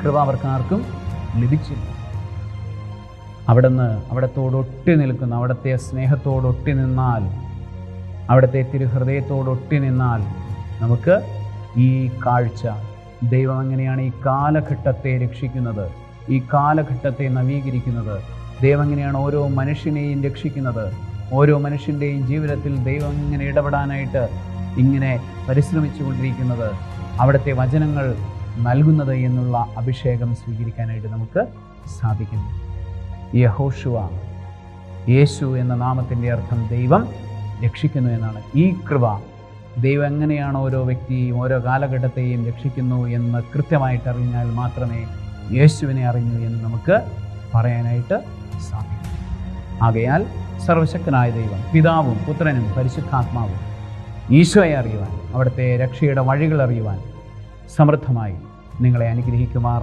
കൃപ അവർക്കാർക്കും ലഭിച്ചില്ല. അവിടത്തോടൊട്ടി നിൽക്കുന്ന, അവിടുത്തെ സ്നേഹത്തോടൊട്ടി നിന്നാൽ, അവിടുത്തെ തിരുഹൃദയത്തോടൊട്ടി നിന്നാൽ നമുക്ക് ഈ കാഴ്ച, ദൈവം എങ്ങനെയാണ് ഈ കാലഘട്ടത്തെ രക്ഷിക്കുന്നത്, ഈ കാലഘട്ടത്തെ നവീകരിക്കുന്നത്, ദൈവം എങ്ങനെയാണ് ഓരോ മനുഷ്യനെയും രക്ഷിക്കുന്നത്, ഓരോ മനുഷ്യൻ്റെയും ജീവിതത്തിൽ ദൈവം ഇങ്ങനെ ഇടപെടാനായിട്ട് ഇങ്ങനെ പരിശ്രമിച്ചു കൊണ്ടിരിക്കുന്നത്, അവിടുത്തെ വചനങ്ങൾ നൽകുന്നത് എന്നുള്ള അഭിഷേകം സ്വീകരിക്കാനായിട്ട് നമുക്ക് സാധിക്കുന്നു. യഹോശുവ, യേശു എന്ന നാമത്തിൻ്റെ അർത്ഥം ദൈവം രക്ഷിക്കുന്നു എന്നാണ്. ഈ കൃപ, ദൈവം എങ്ങനെയാണ് ഓരോ വ്യക്തിയെയും ഓരോ കാലഘട്ടത്തെയും രക്ഷിക്കുന്നു എന്ന് കൃത്യമായിട്ട് അറിഞ്ഞാൽ മാത്രമേ യേശുവിനെ അറിഞ്ഞു എന്ന് നമുക്ക് പറയാനായിട്ട് സാധിക്കും. ആകയാൽ സർവശക്തനായ ദൈവം, പിതാവും പുത്രനും പരിശുദ്ധാത്മാവും ഈശോയെ അറിയുവാൻ, അവിടുത്തെ രക്ഷയുടെ വഴികൾ അറിയുവാൻ സമൃദ്ധമായി നിങ്ങളെ അനുഗ്രഹിക്കുമാർ.